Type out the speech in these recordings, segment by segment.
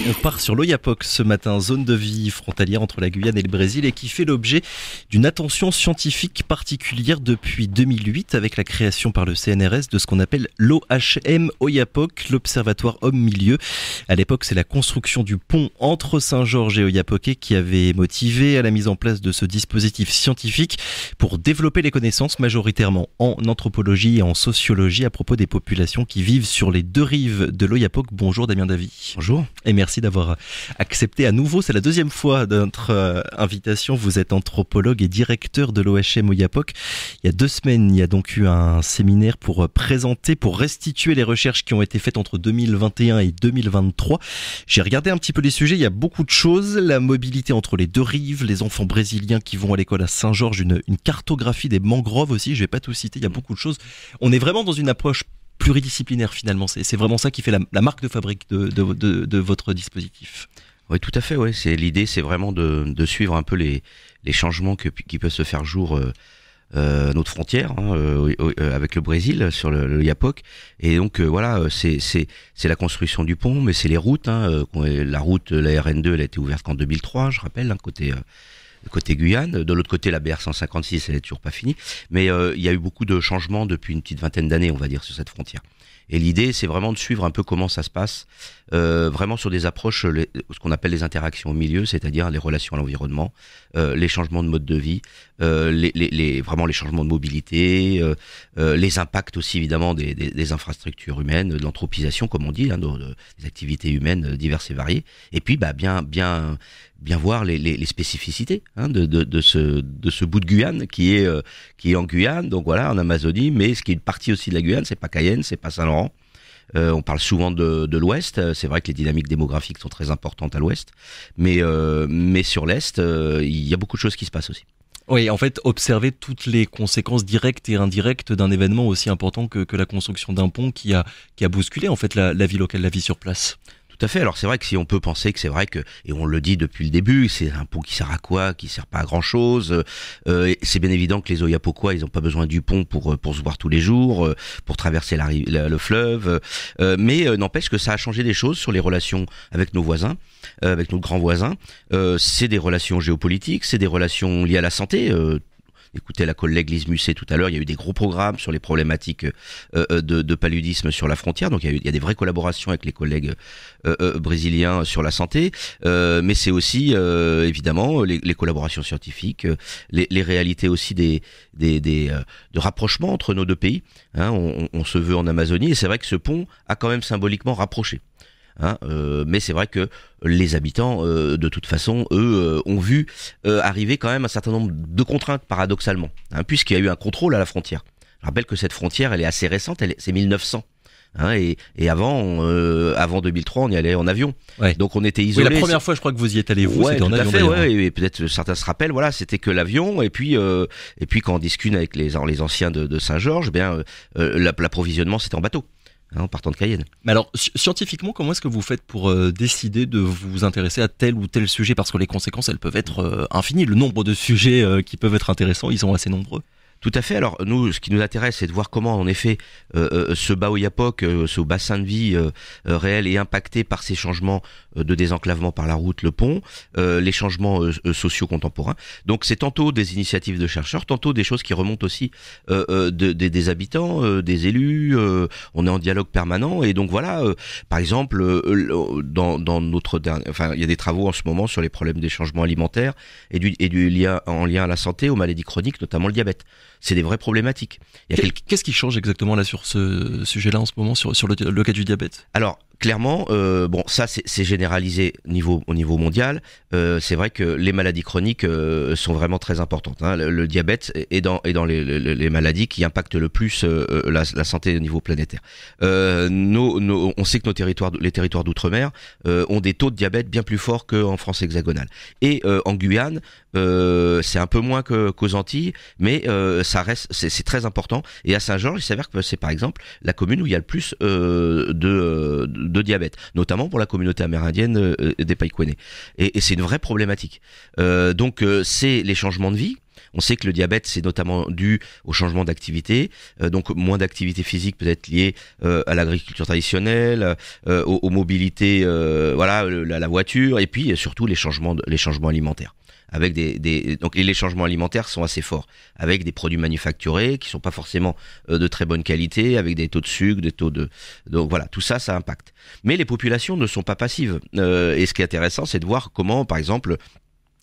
On part sur l'Oyapock ce matin, zone de vie frontalière entre la Guyane et le Brésil et qui fait l'objet d'une attention scientifique particulière depuis 2008 avec la création par le CNRS de ce qu'on appelle l'OHM Oyapock, l'Observatoire Homme-Milieu. À l'époque, c'est la construction du pont entre Saint-Georges et Oiapoque qui avait motivé à la mise en place de ce dispositif scientifique pour développer les connaissances majoritairement en anthropologie et en sociologie à propos des populations qui vivent sur les deux rives de l'Oyapock. Bonjour Damien Davy. Bonjour. Et merci d'avoir accepté à nouveau, c'est la deuxième fois de notre invitation. Vous êtes anthropologue et directeur de l'OHM Oyapock. Il y a 2 semaines, il y a donc eu un séminaire pour présenter, pour restituer les recherches qui ont été faites entre 2021 et 2023. J'ai regardé un petit peu les sujets, il y a beaucoup de choses. La mobilité entre les deux rives, les enfants brésiliens qui vont à l'école à Saint-Georges, une cartographie des mangroves aussi, je vais pas tout citer, il y a beaucoup de choses. On est vraiment dans une approche pluridisciplinaire finalement, c'est vraiment ça qui fait la marque de fabrique de votre dispositif. Oui, tout à fait. Ouais. L'idée, c'est vraiment de suivre un peu les changements qui peuvent se faire jour à notre frontière avec le Brésil sur le Oyapock. Et donc voilà, c'est la construction du pont, mais c'est les routes. La route, la RN2, elle a été ouverte qu'en 2003, je rappelle, côté Guyane. De l'autre côté, la BR 156, elle est toujours pas finie. Mais il y a eu beaucoup de changements depuis une petite vingtaine d'années, on va dire, sur cette frontière. Et l'idée, c'est vraiment de suivre un peu comment ça se passe, vraiment sur des approches, ce qu'on appelle les interactions au milieu, c'est-à-dire les relations à l'environnement, les changements de mode de vie, vraiment les changements de mobilité, les impacts aussi évidemment des infrastructures humaines, de l'anthropisation, comme on dit, des activités humaines diverses et variées. Et puis, bien voir les spécificités de ce bout de Guyane qui est en Guyane, donc voilà, en Amazonie, mais ce qui est une partie aussi de la Guyane, c'est pas Cayenne, c'est pas Saint-Laurent. On parle souvent de l'Ouest. C'est vrai que les dynamiques démographiques sont très importantes à l'Ouest, mais sur l'Est, il y a beaucoup de choses qui se passent aussi. Oui, en fait, observer toutes les conséquences directes et indirectes d'un événement aussi important que la construction d'un pont qui a bousculé en fait la vie locale, la vie sur place. Tout à fait. Alors c'est vrai que si on peut penser que c'est vrai que, et on le dit depuis le début, c'est un pont qui sert à quoi, qui sert pas à grand chose. C'est bien évident que les Oyapocois, ils ont pas besoin du pont pour se voir tous les jours, pour traverser le fleuve. Mais n'empêche que ça a changé des choses sur les relations avec nos voisins, avec nos grands voisins. C'est des relations géopolitiques, c'est des relations liées à la santé. Écoutez la collègue Lise Musset tout à l'heure, il y a eu des gros programmes sur les problématiques de paludisme sur la frontière, donc il y a des vraies collaborations avec les collègues brésiliens sur la santé, mais c'est aussi évidemment les collaborations scientifiques, les réalités aussi de rapprochement entre nos deux pays. On se veut en Amazonie, et c'est vrai que ce pont a quand même symboliquement rapproché. Mais c'est vrai que les habitants, de toute façon, eux, ont vu arriver quand même un certain nombre de contraintes, paradoxalement, puisqu'il y a eu un contrôle à la frontière. Je rappelle que cette frontière, elle est assez récente, c'est 1900. Et avant 2003, on y allait en avion. Ouais. Donc on était isolés. Oui, la première fois, je crois que vous y êtes allé, c'était en avion. Tout à fait, ouais, et peut-être certains se rappellent, voilà, c'était que l'avion, et puis quand on discute avec les anciens de Saint-Georges, l'approvisionnement, c'était en bateau. En partant de Cayenne. Mais alors, scientifiquement, comment est-ce que vous faites pour décider de vous intéresser à tel ou tel sujet? Parce que les conséquences, elles peuvent être infinies. Le nombre de sujets qui peuvent être intéressants, ils sont assez nombreux. Tout à fait. Alors nous, ce qui nous intéresse, c'est de voir comment, en effet, ce bas Oyapock, ce bassin de vie réel est impacté par ces changements de désenclavement par la route, le pont, les changements sociaux contemporains. Donc c'est tantôt des initiatives de chercheurs, tantôt des choses qui remontent aussi des habitants, des élus. On est en dialogue permanent, et donc voilà. Par exemple, dans notre dernier, il y a des travaux en ce moment sur les problèmes des changements alimentaires et du lien en lien à la santé, aux maladies chroniques, notamment le diabète. C'est des vraies problématiques. Qu'est-ce qui change exactement là sur ce sujet-là en ce moment, sur le cas du diabète? Alors, clairement, ça c'est généralisé au niveau mondial. C'est vrai que les maladies chroniques sont vraiment très importantes. Le diabète est dans les maladies qui impactent le plus la santé au niveau planétaire. On sait que les territoires d'outre-mer ont des taux de diabète bien plus forts qu'en France hexagonale. Et en Guyane, c'est un peu moins qu'aux Antilles, mais ça reste, c'est très important. Et à Saint-Georges, il s'avère que c'est par exemple la commune où il y a le plus de diabète, notamment pour la communauté amérindienne des Païkwenné. Et c'est une vraie problématique. Donc c'est les changements de vie. On sait que le diabète, c'est notamment dû au changement d'activité, donc moins d'activité physique peut-être liée à l'agriculture traditionnelle, aux mobilités, la voiture, et puis surtout les changements alimentaires. Avec donc les changements alimentaires sont assez forts, avec des produits manufacturés qui sont pas forcément de très bonne qualité, avec des taux de sucre, donc voilà, tout ça impacte. Mais les populations ne sont pas passives, et ce qui est intéressant, c'est de voir comment, par exemple,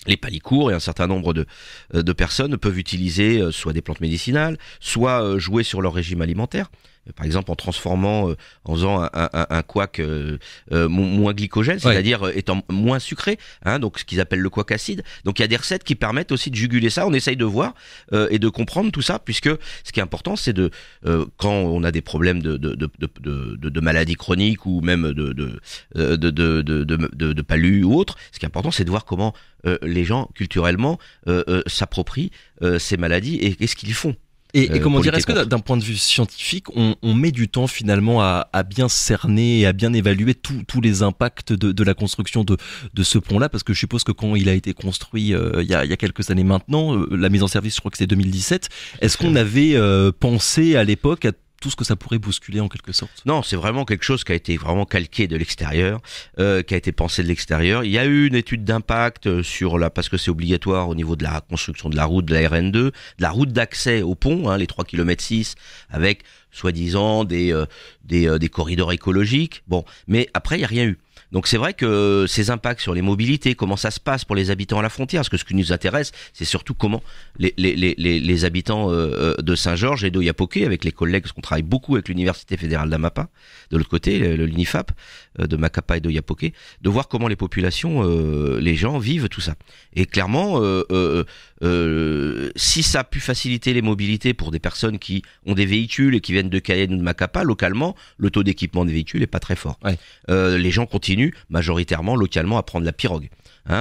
les palicours et un certain nombre de personnes peuvent utiliser soit des plantes médicinales, soit jouer sur leur régime alimentaire. Par exemple, en transformant, en faisant un couac moins glycogène, c'est-à-dire étant moins sucré, donc ce qu'ils appellent le couac acide. Donc il y a des recettes qui permettent aussi de juguler ça. On essaye de voir et de comprendre tout ça, puisque ce qui est important, c'est quand on a des problèmes de maladies chroniques ou même de palud ou autre, ce qui est important, c'est de voir comment les gens culturellement s'approprient ces maladies et qu'est-ce qu'ils font. Et comment dire, est-ce que d'un point de vue scientifique, on met du temps finalement à bien cerner et à bien évaluer tous les impacts de la construction de ce pont-là? Parce que je suppose que quand il a été construit il y a quelques années maintenant, la mise en service, je crois que c'est 2017, est-ce qu'on avait pensé à l'époque à tout ce que ça pourrait bousculer en quelque sorte? Non, c'est vraiment quelque chose qui a été vraiment calqué de l'extérieur, qui a été pensé de l'extérieur. Il y a eu une étude d'impact parce que c'est obligatoire au niveau de la construction de la route, de la RN2, de la route d'accès au pont, les 3,6 km, avec soi-disant des corridors écologiques. Bon, mais après, il n'y a rien eu. Donc c'est vrai que ces impacts sur les mobilités, comment ça se passe pour les habitants à la frontière, parce que ce qui nous intéresse, c'est surtout comment les habitants de Saint-Georges et d'Oiapoque, avec les collègues, parce qu'on travaille beaucoup avec l'Université fédérale d'Amapa, de l'autre côté, l'UNIFAP, de Macapa et d'Oiapoque, de voir comment les populations, les gens vivent tout ça. Et clairement, si ça a pu faciliter les mobilités pour des personnes qui ont des véhicules et qui viennent de Cayenne ou de Macapa, localement, le taux d'équipement des véhicules est pas très fort. Ouais. Les gens continuent majoritairement localement à prendre la pirogue.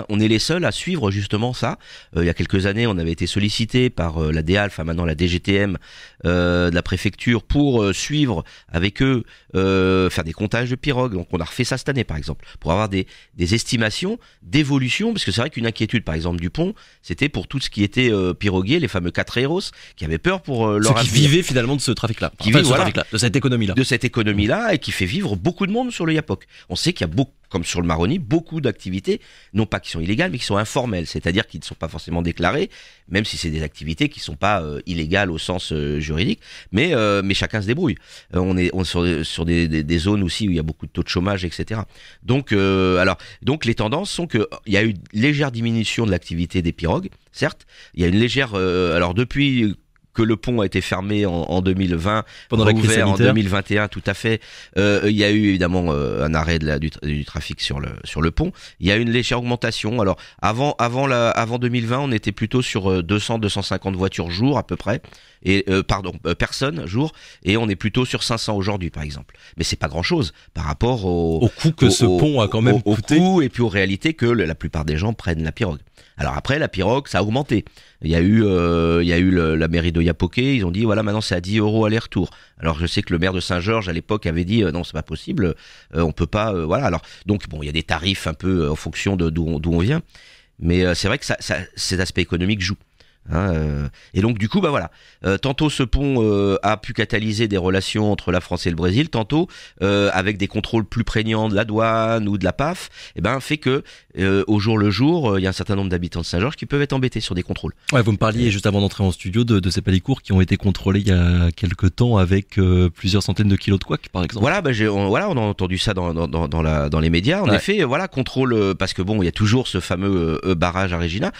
On est les seuls à suivre justement ça. Il y a quelques années, on avait été sollicité par la DEAL, maintenant la DGTM de la préfecture, pour suivre avec eux, faire des comptages de pirogues. Donc on a refait ça cette année par exemple, pour avoir des estimations d'évolution, parce que c'est vrai qu'une inquiétude par exemple du pont, c'était pour tout ce qui était piroguier, les fameux 4 héros, qui avaient peur pour leur avenir. Ceux qui vivaient finalement de ce trafic-là, de cette économie-là. De cette économie-là, et qui fait vivre beaucoup de monde sur le Yapok. On sait qu'il y a beaucoup, comme sur le Maroni, beaucoup d'activités, non pas qui sont illégales, mais qui sont informelles, c'est-à-dire qui ne sont pas forcément déclarées, même si c'est des activités qui ne sont pas illégales au sens juridique, mais chacun se débrouille. On est sur des zones aussi où il y a beaucoup de taux de chômage, etc. Donc les tendances sont qu'il y a eu une légère diminution de l'activité des pirogues, certes, il y a une légère... alors depuis que le pont a été fermé en 2020, pendant la crise en sanitaire. 2021, tout à fait. Il y a eu évidemment un arrêt du trafic sur le pont. Il y a eu une légère augmentation. Alors avant 2020, on était plutôt sur 200-250 voitures jour à peu près. Et personnes jour, et on est plutôt sur 500 aujourd'hui par exemple. Mais c'est pas grand chose par rapport au coût que ce pont a quand même coûté. Au coût, et puis aux réalités que la plupart des gens prennent la pirogue. Alors après, la pirogue, ça a augmenté. Il y a eu la mairie d'Oiapoque, ils ont dit voilà, maintenant c'est à 10 € aller-retour. Alors je sais que le maire de Saint-Georges à l'époque avait dit non, c'est pas possible, on peut pas, voilà. Alors donc bon, il y a des tarifs un peu en fonction d'où on vient, mais c'est vrai que cet aspect économique joue. Et donc du coup voilà, tantôt ce pont a pu catalyser des relations entre la France et le Brésil, tantôt avec des contrôles plus prégnants de la douane ou de la PAF, fait que au jour le jour, il y a un certain nombre d'habitants de Saint-Georges qui peuvent être embêtés sur des contrôles. Ouais, vous me parliez juste avant d'entrer en studio de ces palicours qui ont été contrôlés il y a quelques temps avec plusieurs centaines de kilos de couac par exemple. Voilà, on a entendu ça dans les médias. En effet, contrôle, parce que bon, il y a toujours ce fameux barrage à Regina.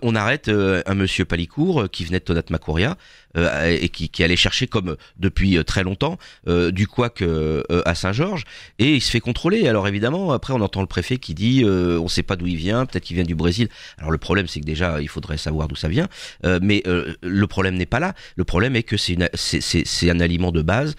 On arrête un monsieur Palicourt qui venait de Tonat Macouria et qui allait chercher, comme depuis très longtemps, du couac à Saint-Georges, et il se fait contrôler. Alors évidemment, après on entend le préfet qui dit on sait pas d'où il vient, peut-être qu'il vient du Brésil. Alors le problème, c'est que déjà il faudrait savoir d'où ça vient, mais le problème n'est pas là. Le problème est que c'est un aliment de base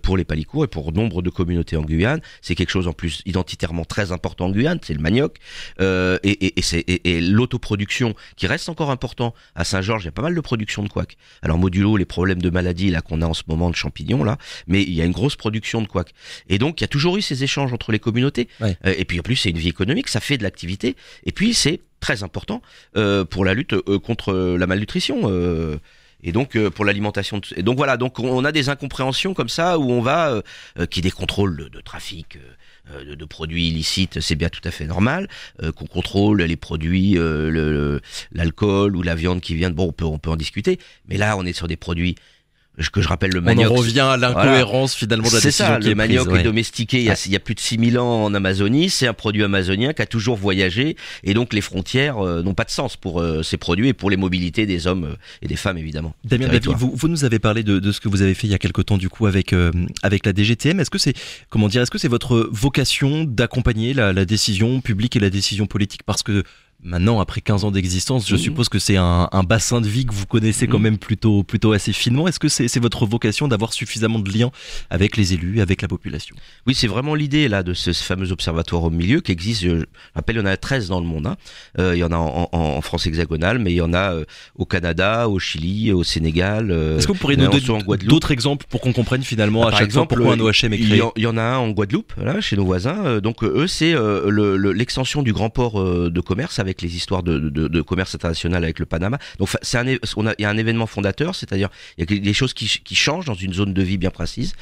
pour les Palicours et pour nombre de communautés en Guyane. C'est quelque chose en plus identitairement très important en Guyane, c'est le manioc, et l'autoproduction qui reste encore important à Saint-Georges, il y a pas mal de production de couac. Alors modulo les problèmes de maladies là qu'on a en ce moment de champignons là, mais il y a une grosse production de couac. Et donc il y a toujours eu ces échanges entre les communautés. Ouais. Et puis en plus c'est une vie économique, ça fait de l'activité. Et puis c'est très important pour la lutte contre la malnutrition. Et donc pour l'alimentation. Et donc voilà, donc on a des incompréhensions comme ça où on va qui des contrôles de trafic de produits illicites, c'est bien tout à fait normal. Qu'on contrôle les produits, l'alcool ou la viande qui vient de bon, on peut en discuter. Mais là, on est sur des produits que je rappelle le manioc. On en revient à l'incohérence finalement de la décision. C'est ça, qui le est manioc prise, est domestiqué il y a plus de 6000 ans en Amazonie, c'est un produit amazonien qui a toujours voyagé et donc les frontières n'ont pas de sens pour ces produits et pour les mobilités des hommes et des femmes évidemment. Damien Davy, vous nous avez parlé de ce que vous avez fait il y a quelque temps du coup avec la DGTM. Est-ce que c'est votre vocation d'accompagner la décision publique et la décision politique, parce que maintenant, après 15 ans d'existence, je suppose que c'est un bassin de vie que vous connaissez quand même plutôt assez finement. Est-ce que c'est votre vocation d'avoir suffisamment de liens avec les élus, avec la population? Oui, c'est vraiment l'idée là de ce fameux observatoire au milieu qui existe. Je rappelle, il y en a 13 dans le monde. Hein. Il y en a en France hexagonale, mais il y en a au Canada, au Chili, au Sénégal. Est-ce que vous pourriez nous donner d'autres exemples pour qu'on comprenne finalement à chaque fois pourquoi un OHM est créé? Il y en a un en Guadeloupe, là, chez nos voisins. Donc eux, c'est l'extension du grand port de commerce avec les histoires de commerce international avec le Panama. Donc il y a un événement fondateur, c'est-à-dire il y a des choses qui changent dans une zone de vie bien précise.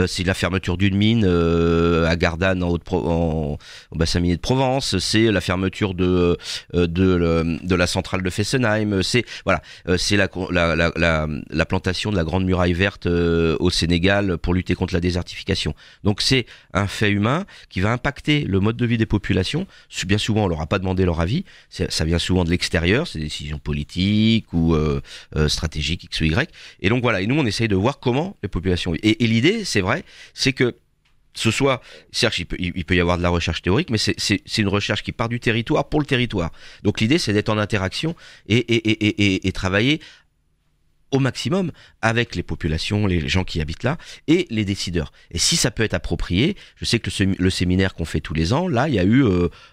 C'est la fermeture d'une mine à Gardanne au bassin minier de Provence. C'est la fermeture de la centrale de Fessenheim. C'est la plantation de la grande muraille verte au Sénégal pour lutter contre la désertification. Donc c'est un fait humain qui va impacter le mode de vie des populations. Bien souvent, on leur a pas demandé leur avis. Ça vient souvent de l'extérieur, c'est des décisions politiques ou stratégiques X ou Y. Et donc voilà, et nous on essaye de voir comment les populations... Et l'idée, c'est vrai, c'est que ce soit... Certes, il peut y avoir de la recherche théorique, mais c'est une recherche qui part du territoire pour le territoire. Donc l'idée, c'est d'être en interaction et travailler au maximum avec les populations, les gens qui habitent là et les décideurs. Et si ça peut être approprié, je sais que le séminaire qu'on fait tous les ans, là, il y a eu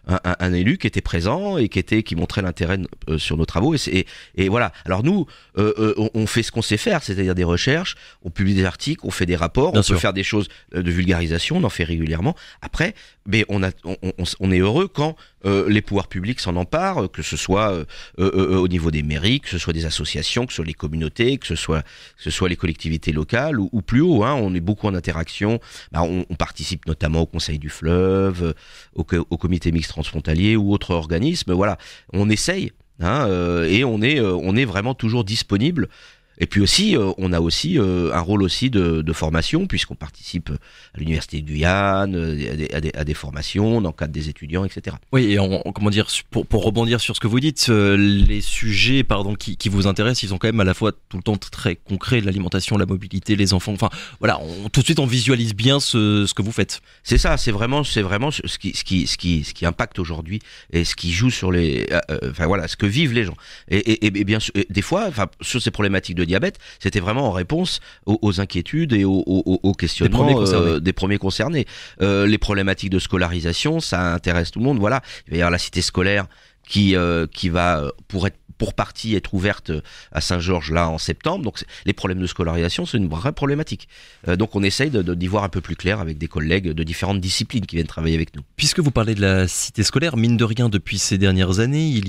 un élu qui était présent et qui montrait l'intérêt sur nos travaux. Et voilà. Alors nous, on fait ce qu'on sait faire, c'est-à-dire des recherches, on publie des articles, on fait des rapports, peut faire des choses de vulgarisation, on en fait régulièrement. Après, mais on est heureux quand les pouvoirs publics s'en emparent, que ce soit au niveau des mairies, que ce soit des associations, que ce soit les communautés, que ce soit les collectivités locales ou plus haut. Hein, on est beaucoup en interaction. On participe notamment au Conseil du Fleuve, au Comité mixte transfrontalier ou autres organismes. Voilà, on essaye et on est vraiment toujours disponible. Et puis aussi, on a aussi un rôle aussi de formation, puisqu'on participe à l'université de Guyane, à des formations, dans le cadre des étudiants, etc. Oui, et comment dire, pour rebondir sur ce que vous dites, les sujets qui vous intéressent, ils sont quand même à la fois tout le temps très concrets, l'alimentation, la mobilité, les enfants, enfin voilà, tout de suite on visualise bien ce que vous faites. C'est ça, c'est vraiment ce qui impacte aujourd'hui et ce qui joue sur ce que vivent les gens. Et bien sûr, des fois, sur ces problématiques de diabète, c'était vraiment en réponse aux inquiétudes et aux questionnements des premiers concernés. Les problématiques de scolarisation, ça intéresse tout le monde. Voilà, il va y avoir la cité scolaire qui va pour partie être ouverte à Saint-Georges là en septembre. Donc les problèmes de scolarisation, c'est une vraie problématique. Donc on essaye d'y voir un peu plus clair avec des collègues de différentes disciplines qui viennent travailler avec nous. Puisque vous parlez de la cité scolaire, mine de rien, depuis ces dernières années,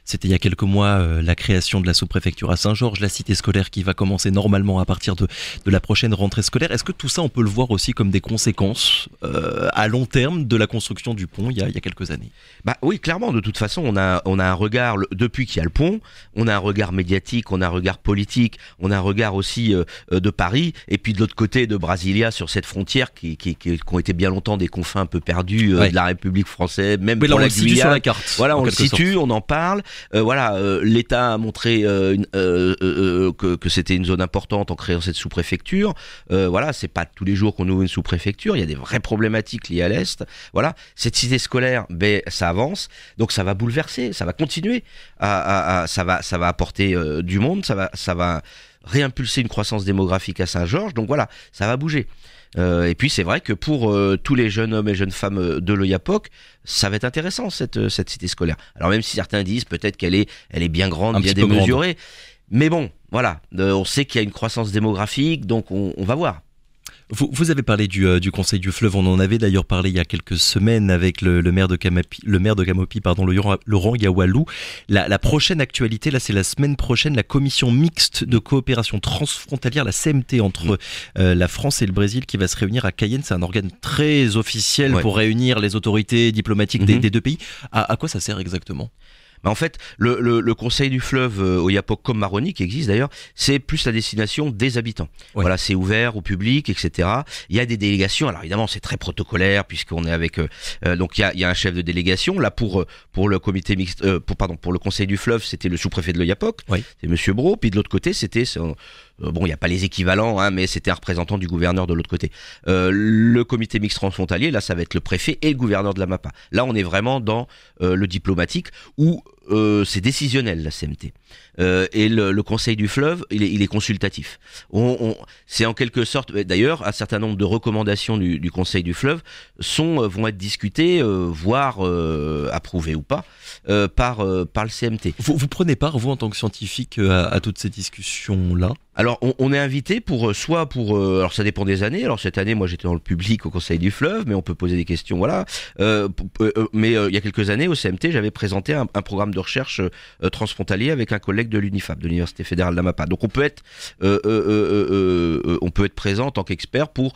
c'était il y a quelques mois, la création de la sous-préfecture à Saint-Georges, la cité scolaire qui va commencer normalement à partir de la prochaine rentrée scolaire. Est-ce que tout ça, on peut le voir aussi comme des conséquences à long terme de la construction du pont il y a quelques années? Oui, clairement. De toute façon, on a un regard, depuis qu'il y a le pont, on a un regard médiatique, on a un regard politique, on a un regard aussi de Paris, et puis de l'autre côté de Brasilia sur cette frontière qui ont été bien longtemps des confins un peu perdus de la République française, même pour la Guyane. On le situe sur la carte. Voilà, on le situe, on en parle. L'État a montré que c'était une zone importante en créant cette sous-préfecture. C'est pas tous les jours qu'on ouvre une sous-préfecture. Il y a des vraies problématiques liées à l'Est. Voilà, cette cité scolaire, ça avance, donc ça va bouleverser, ça va continuer ça va apporter du monde, ça va réimpulser une croissance démographique à Saint-Georges, donc voilà, ça va bouger. Et puis c'est vrai que pour tous les jeunes hommes et jeunes femmes de l'Oyapock, ça va être intéressant cette cité scolaire. Alors même si certains disent peut-être qu'elle est bien grande, bien démesurée, mais bon, voilà, on sait qu'il y a une croissance démographique, donc on va voir. Vous avez parlé du Conseil du Fleuve, on en avait d'ailleurs parlé il y a quelques semaines avec le maire de Camopi, Laurent Yawalou. La prochaine actualité, là c'est la semaine prochaine, la commission mixte de coopération transfrontalière, la CMT entre la France et le Brésil qui va se réunir à Cayenne. C'est un organe très officiel pour réunir les autorités diplomatiques des deux pays. À quoi ça sert exactement ? En fait, le Conseil du Fleuve Oyapock comme Maroni, qui existe d'ailleurs, c'est plus la destination des habitants. Ouais. Voilà, c'est ouvert au public, etc. Il y a des délégations. Alors évidemment, c'est très protocolaire puisqu'on est avec. Donc il y a un chef de délégation. Là pour le comité mixte, pour le Conseil du Fleuve, c'était le sous-préfet de l'Oyapock, c'est Monsieur Brault. Puis de l'autre côté, c'était bon, il n'y a pas les équivalents, hein, mais c'était un représentant du gouverneur de l'autre côté. Le comité mixte transfrontalier, là, ça va être le préfet et le gouverneur de la MAPA. Là, on est vraiment dans le diplomatique où c'est décisionnel, la CMT. Et le Conseil du Fleuve, il est consultatif. C'est en quelque sorte, d'ailleurs, un certain nombre de recommandations du Conseil du Fleuve vont être discutées, voire approuvées ou pas, par le CMT. Vous prenez part, vous, en tant que scientifique, à toutes ces discussions-là ? Alors, on est invité alors ça dépend des années. Alors cette année, moi, j'étais dans le public au Conseil du Fleuve, mais on peut poser des questions, voilà. Mais il y a quelques années, au CMT, j'avais présenté un programme de recherche transfrontalier avec un collègue de l'UNIFAP, de l'Université fédérale d'Amapa. Donc on peut être présent en tant qu'expert pour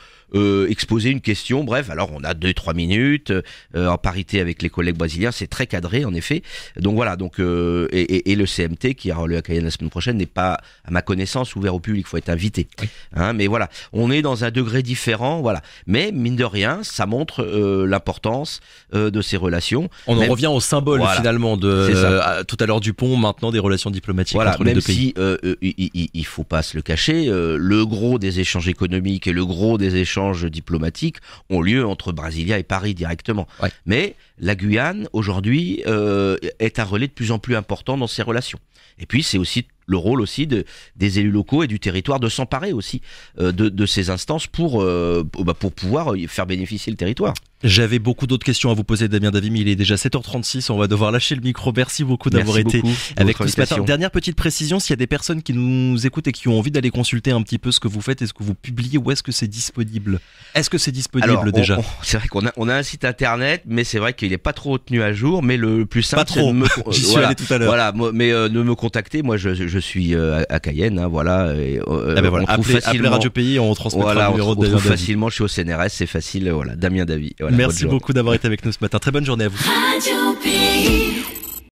exposer une question. Bref, alors on a 2-3 minutes en parité avec les collègues brésiliens. C'est très cadré, en effet. Donc voilà. Donc et le CMT qui aura lieu à Cayenne la semaine prochaine n'est pas, à ma connaissance, ouvert au public. Il faut être invité. Oui. Hein, mais voilà, on est dans un degré différent. Voilà. Mais mine de rien, ça montre l'importance de ces relations. On en revient au symbole finalement de tout à l'heure du pont, maintenant des relations diplomatiques entre les deux pays. Il faut pas se le cacher, le gros des échanges économiques et le gros des échanges diplomatiques ont lieu entre Brasilia et Paris directement. Ouais. Mais la Guyane aujourd'hui est un relais de plus en plus important dans ces relations. Et puis c'est aussi le rôle aussi des élus locaux et du territoire de s'emparer aussi de ces instances pour pouvoir faire bénéficier le territoire. J'avais beaucoup d'autres questions à vous poser, Damien Davy, mais il est déjà 7h36, on va devoir lâcher le micro. Merci beaucoup d'avoir été avec nous ce matin. Dernière petite précision, s'il y a des personnes qui nous écoutent et qui ont envie d'aller consulter un petit peu ce que vous faites, est-ce que vous publiez, où est-ce que c'est disponible ? Est-ce que c'est disponible Alors, déjà ? C'est vrai qu'on a un site internet, mais c'est vrai qu'il n'est pas trop tenu à jour, mais le plus simple, c'est de me... J'y suis allé tout à l'heure. Voilà, mais de me contacter, moi je suis à Cayenne, hein, voilà. Et, voilà. Appelez Radio Pays, on transmettra le numéro de Damien Davy. Facilement, je suis au CNRS, c'est facile, voilà, Damien Davy. Voilà, merci beaucoup d'avoir été avec nous ce matin. Très bonne journée à vous.